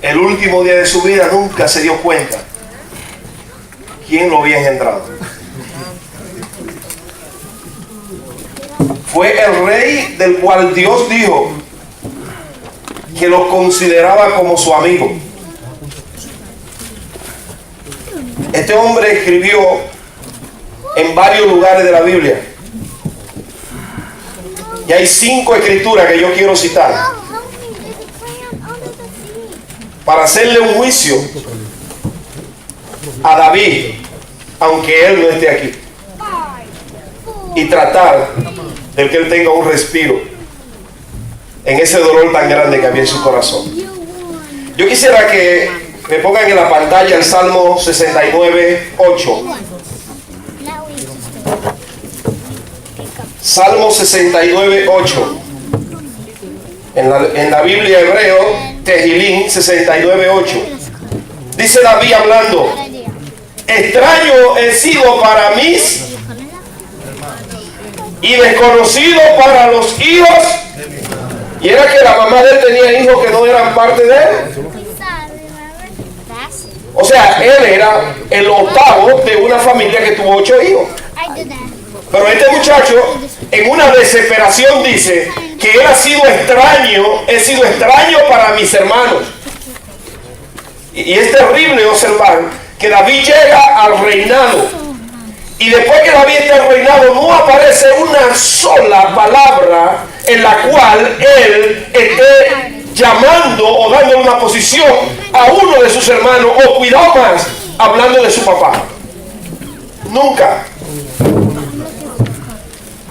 el último día de su vida nunca se dio cuenta quién lo había engendrado. Fue el rey del cual Dios dijo que lo consideraba como su amigo. Este hombre escribió en varios lugares de la Biblia. Y hay 5 escrituras que yo quiero citar para hacerle un juicio a David, aunque él no esté aquí, y tratar de que él tenga un respiro en ese dolor tan grande que había en su corazón. Yo quisiera que me pongan en la pantalla el Salmo 69:8. Salmo 69:8. En la Biblia hebreo, Tehilín 69:8. Dice David hablando: extraño he sido para mis y desconocido para los hijos. Y era que la mamá de él tenía hijos que no eran parte de él. O sea, él era el octavo de una familia que tuvo 8 hijos. Pero este muchacho, en una desesperación, dice que él ha sido extraño para mis hermanos. Y es terrible observar que David llega al reinado, y después que David está reinado, no aparece una sola palabra en la cual él esté llamando o dando una posición a uno de sus hermanos, o cuidado más, hablando de su papá. Nunca.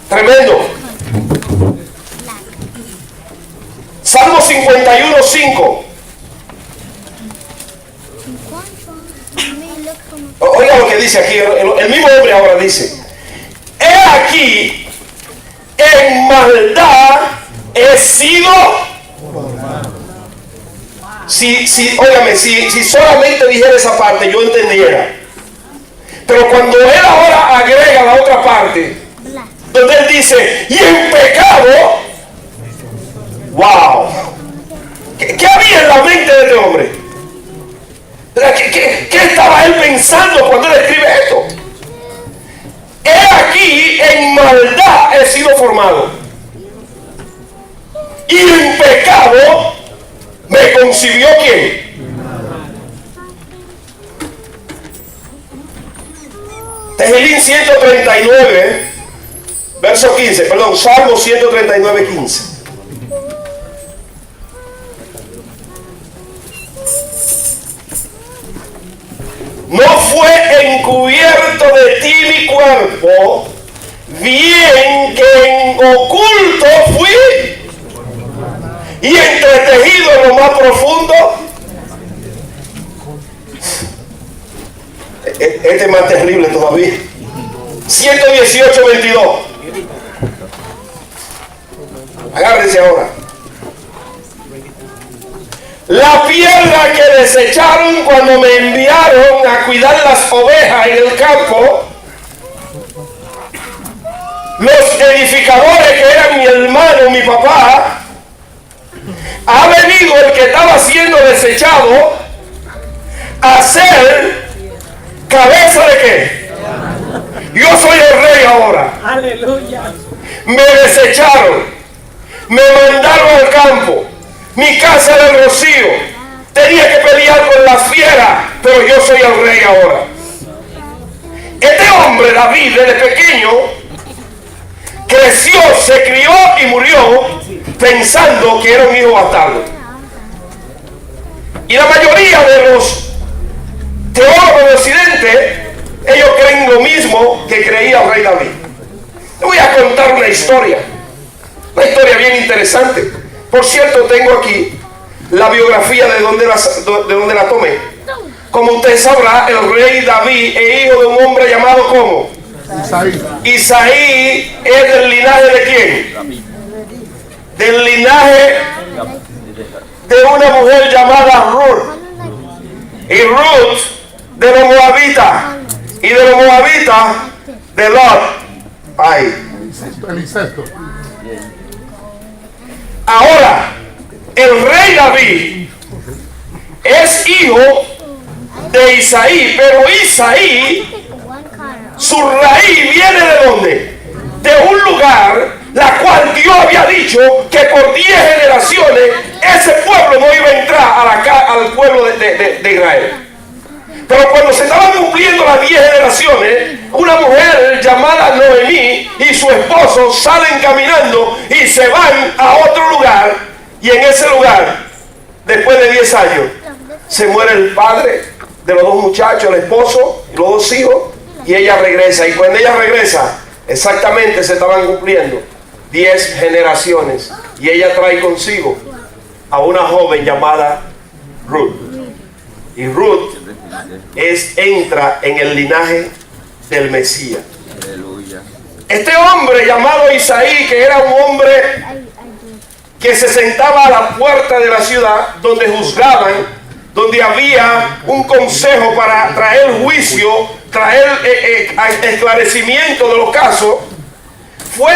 Tremendo. Salmo 51:5. Oiga lo que dice aquí, el mismo hombre ahora dice: he aquí, en maldad he sido. Óigame, si solamente dijera esa parte, yo entendiera. Pero cuando él ahora agrega la otra parte, donde él dice, y en pecado, wow, ¿qué había en la mente de este hombre? ¿Qué estaba él pensando cuando él escribe esto? He aquí, en maldad he sido formado, y en pecado me concibió ¿quién? Tehilín 139, verso 15, perdón, Salmo 139, 15. No fue encubierto de ti mi cuerpo, bien que en oculto fui y entretejido en lo más profundo. Este es más terrible todavía. 118, 22. Agárrense ahora. La piedra que desecharon cuando me enviaron a cuidar las ovejas en el campo, los edificadores que eran mi hermano, mi papá, ha venido el que estaba siendo desechado a ser cabeza de qué. Yo soy el rey ahora. Aleluya. Me desecharon, me mandaron al campo. Mi casa era el rocío. Tenía que pelear con las fieras, pero yo soy el rey ahora. Este hombre, David, desde pequeño, creció, se crió y murió pensando que era un hijo bastardo. Y la mayoría de los teólogos de Occidente, ellos creen lo mismo que creía el rey David. Le voy a contar una historia bien interesante. Por cierto, tengo aquí la biografía de donde la tomé. Como usted sabrá, el rey David es hijo de un hombre llamado ¿cómo? Isaí. Isaí es del linaje de quién? Del linaje de una mujer llamada Ruth. Y Ruth de los moabitas. Y de los moabitas de Lot. Ay. El incesto. Ahora, el rey David hijo de Isaí, pero Isaí, su raíz viene ¿de dónde? De un lugar la cual Dios había dicho que por 10 generaciones ese pueblo no iba a entrar al pueblo de Israel. Pero cuando se estaban cumpliendo las 10 generaciones, una mujer llamada Noemí y su esposo salen caminando y se van a otro lugar, y en ese lugar, después de 10 años, se muere el padre de los dos muchachos, el esposo y los dos hijos, y ella regresa. Y cuando ella regresa, exactamente se estaban cumpliendo 10 generaciones, y ella trae consigo a una joven llamada Ruth. Y Ruth entra en el linaje del Mesías. Este hombre llamado Isaí, que era un hombre que se sentaba a la puerta de la ciudad donde juzgaban, donde había un consejo para traer juicio, traer esclarecimiento de los casos, fue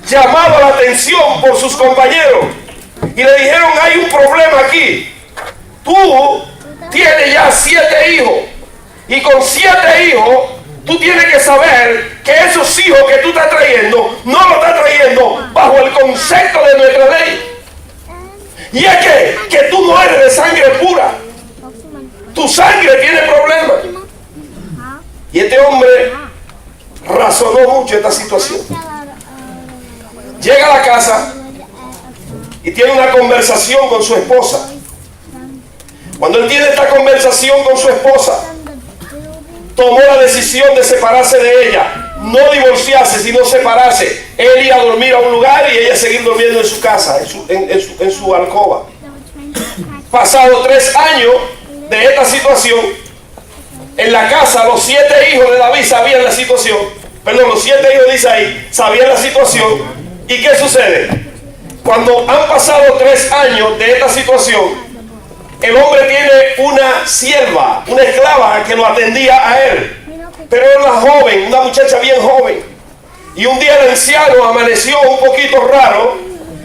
llamado la atención por sus compañeros y le dijeron: hay un problema aquí, tú tienes ya 7 hijos, y con 7 hijos tú tienes que saber que esos hijos que tú estás trayendo no lo estás trayendo bajo el concepto de nuestra ley. Y es que tú no eres de sangre pura, tu sangre tiene problemas. Y este hombre razonó mucho esta situación. Llega a la casa y tiene una conversación con su esposa. Cuando él tiene esta conversación con su esposa, tomó la decisión de separarse de ella. No divorciarse, sino separarse. Él iba a dormir a un lugar y ella seguir durmiendo en su casa, en su alcoba. Pasado 3 años de esta situación, en la casa los 7 hijos de David sabían la situación. Perdón, los 7 hijos de Isaí sabían la situación. ¿Y qué sucede? Cuando han pasado 3 años de esta situación, el hombre tiene una sierva, una esclava que lo atendía a él. Pero era una joven, una muchacha bien joven. Y un día el anciano amaneció un poquito raro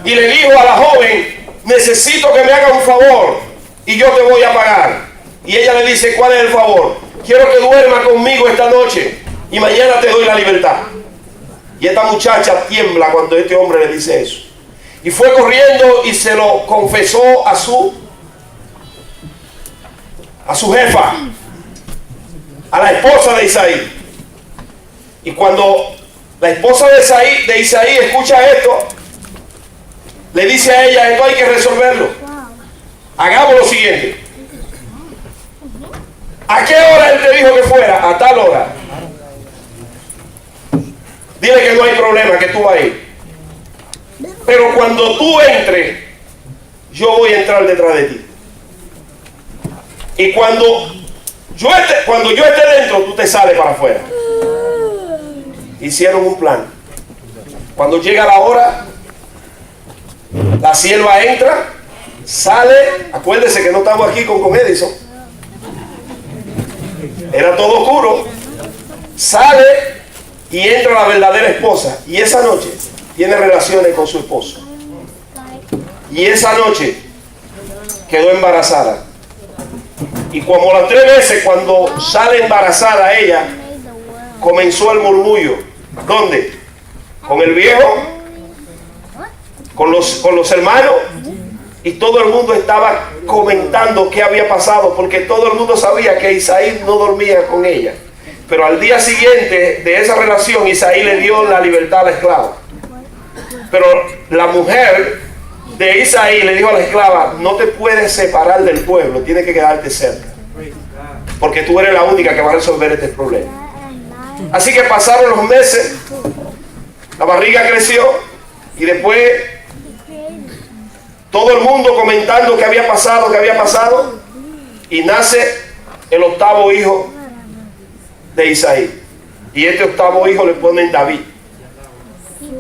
y le dijo a la joven: necesito que me haga un favor y yo te voy a pagar. Y ella le dice: ¿cuál es el favor? Quiero que duerma conmigo esta noche y mañana te doy la libertad. Y esta muchacha tiembla cuando este hombre le dice eso. Y fue corriendo y se lo confesó a su jefa, a la esposa de Isaí. Y cuando la esposa de Isaí escucha esto, le dice a ella: esto hay que resolverlo. Hagamos lo siguiente. ¿A qué hora él te dijo que fuera? A tal hora. Dile que no hay problema, que tú vas a ir. Pero cuando tú entres, yo voy a entrar detrás de ti. Y cuando yo esté dentro, tú te sales para afuera. Hicieron un plan. Cuando llega la hora, la sierva entra, sale. Acuérdese que no estamos aquí con Edison. Era todo oscuro. Sale y entra la verdadera esposa. Y esa noche tiene relaciones con su esposo. Y esa noche quedó embarazada. Y como las 3 veces cuando sale embarazada ella, comenzó el murmullo. ¿Dónde? Con el viejo, con los hermanos, y todo el mundo estaba comentando qué había pasado, porque todo el mundo sabía que Isaí no dormía con ella. Pero al día siguiente de esa relación, Isaí le dio la libertad a la esclava. Pero la mujer de Isaí le dijo a la esclava: no te puedes separar del pueblo, tienes que quedarte cerca, porque tú eres la única que va a resolver este problema. Así que pasaron los meses, la barriga creció, y después todo el mundo comentando qué había pasado, y nace el 8º hijo de Isaí. Y este 8º hijo le ponen David.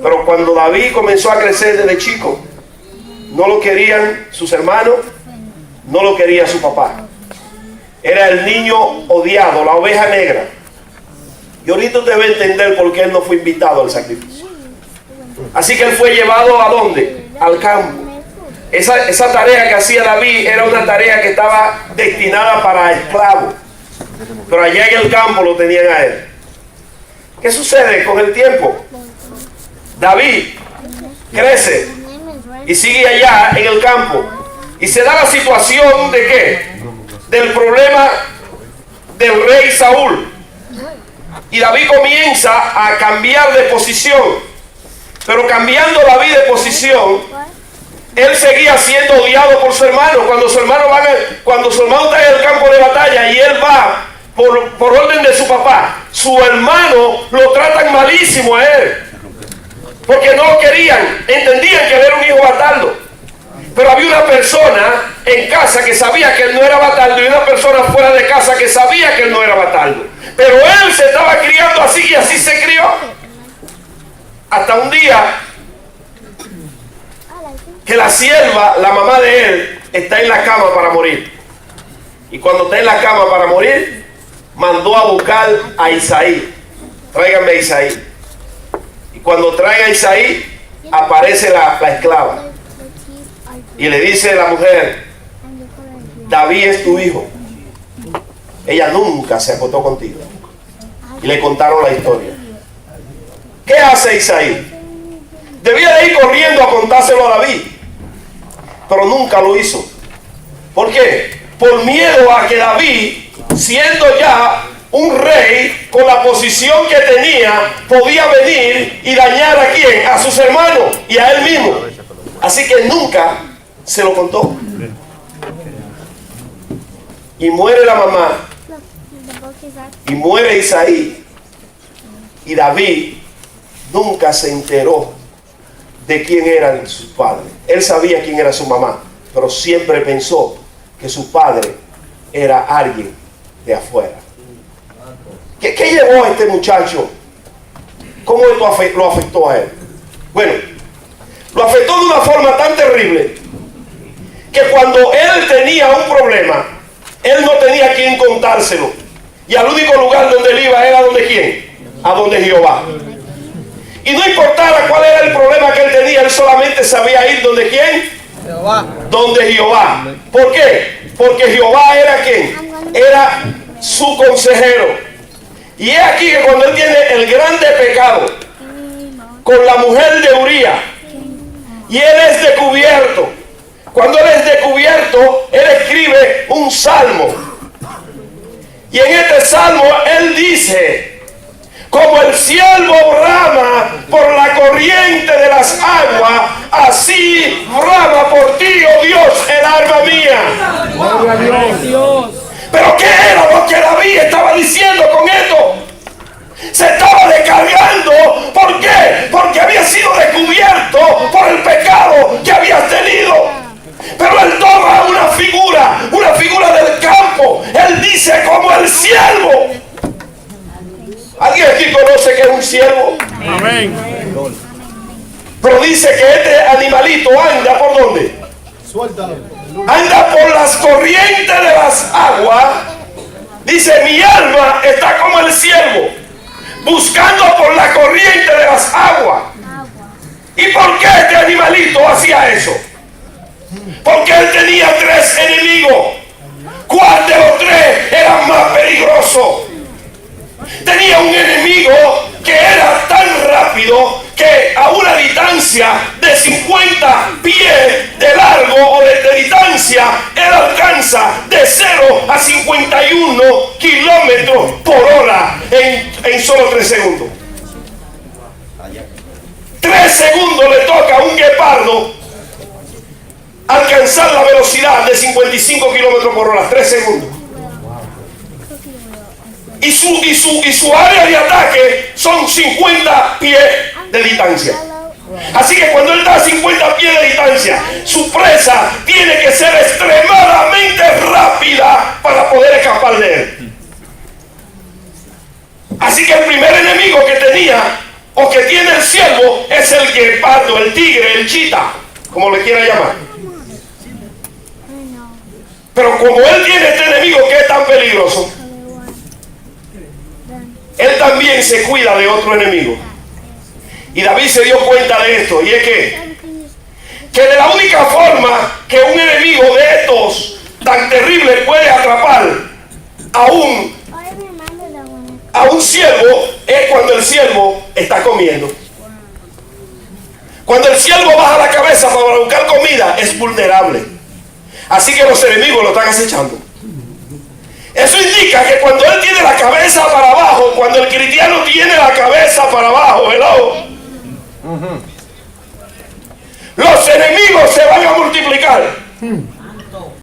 Pero cuando David comenzó a crecer desde chico, no lo querían sus hermanos, no lo quería su papá. Era el niño odiado, la oveja negra. Y ahorita usted va a entender por qué él no fue invitado al sacrificio. Así que él fue llevado ¿a dónde? Al campo. Esa tarea que hacía David era una tarea que estaba destinada para esclavos, pero allá en el campo lo tenían a él. ¿Qué sucede con el tiempo? David crece y sigue allá en el campo, y se da la situación de ¿qué? Del problema del rey Saúl, y David comienza a cambiar de posición. Pero cambiando David de posición, él seguía siendo odiado por su hermano. Cuando su hermano está en el campo de batalla y él va por orden de su papá, su hermano lo tratan malísimo a él, porque no lo querían, entendían que él era un hijo bastardo. Pero había una persona en casa que sabía que él no era bastardo, y una persona fuera de casa que sabía que él no era bastardo. Pero él se estaba criando así, y así se crió. Hasta un día que la sierva, la mamá de él, está en la cama para morir. Y cuando está en la cama para morir, mandó a buscar a Isaí. Tráiganme a Isaí. Y cuando traen a Isaí, aparece la esclava. Y le dice a la mujer: David es tu hijo. Ella nunca se acostó contigo. Y le contaron la historia. ¿Qué hace Isaí? Debía de ir corriendo a contárselo a David, pero nunca lo hizo. ¿Por qué? Por miedo a que David, siendo ya un rey con la posición que tenía, podía venir y dañar a quién, a sus hermanos y a él mismo. Así que nunca se lo contó. Y muere la mamá, y muere Isaí, y David nunca se enteró de quién eran sus padres. Él sabía quién era su mamá, pero siempre pensó que su padre era alguien de afuera. ¿Qué llevó a este muchacho? ¿Cómo esto lo afectó a él? Bueno, lo afectó de una forma tan terrible que cuando él tenía un problema, él no tenía a quién contárselo. Y al único lugar donde él iba era ¿donde quién? A donde Jehová. Y no importara cuál era el problema que él tenía, él solamente sabía ir ¿donde quién? Jehová. Donde Jehová. ¿Por qué? Porque Jehová era ¿quién? Era su consejero. Y es aquí que cuando él tiene el grande pecado con la mujer de Urías, y él es descubierto. Cuando él es descubierto, él escribe un salmo. Y en este salmo él dice: como el ciervo brama por la corriente de las aguas, así brama por ti, oh Dios, el alma mía. Gloria a Dios. Pero ¿qué era lo que David estaba diciendo con esto? Se estaba descargando. ¿Por qué? Porque había sido descubierto por el pecado que había tenido. Pero él toma una figura del campo. Él dice: como el ciervo. ¿Alguien aquí conoce que es un ciervo? Amén. Pero dice que este animalito anda ¿por dónde? Suéltalo. Anda por las corrientes de las aguas. Dice: mi alma está como el ciervo, buscando por la corriente de las aguas. ¿Y por qué este animalito hacía eso? Porque él tenía 3 enemigos. ¿Cuál de los 3 era más peligroso? Tenía un enemigo que era tan rápido que a una distancia de 50 pies de largo o de distancia, él alcanza de 0 a 51 kilómetros por hora en solo 3 segundos. 3 segundos le toca a un guepardo alcanzar la velocidad de 55 kilómetros por hora. 3 segundos. Y su área de ataque son 50 pies de distancia. Así que cuando él está a 50 pies de distancia, su presa tiene que ser extremadamente rápida para poder escapar de él. Así que el primer enemigo que tenía o que tiene el ciervo es el guepardo, el tigre, el chita, como le quiera llamar. Pero como él tiene este enemigo que es tan peligroso, él también se cuida de otro enemigo. Y David se dio cuenta de esto, y es que que de la única forma que un enemigo de estos tan terribles puede atrapar a un siervo es cuando el siervo está comiendo. Cuando el siervo baja la cabeza para buscar comida, es vulnerable. Así que los enemigos lo están acechando. Eso indica que cuando él tiene la cabeza para abajo, cuando el cristiano tiene la cabeza para abajo, los enemigos se van a multiplicar.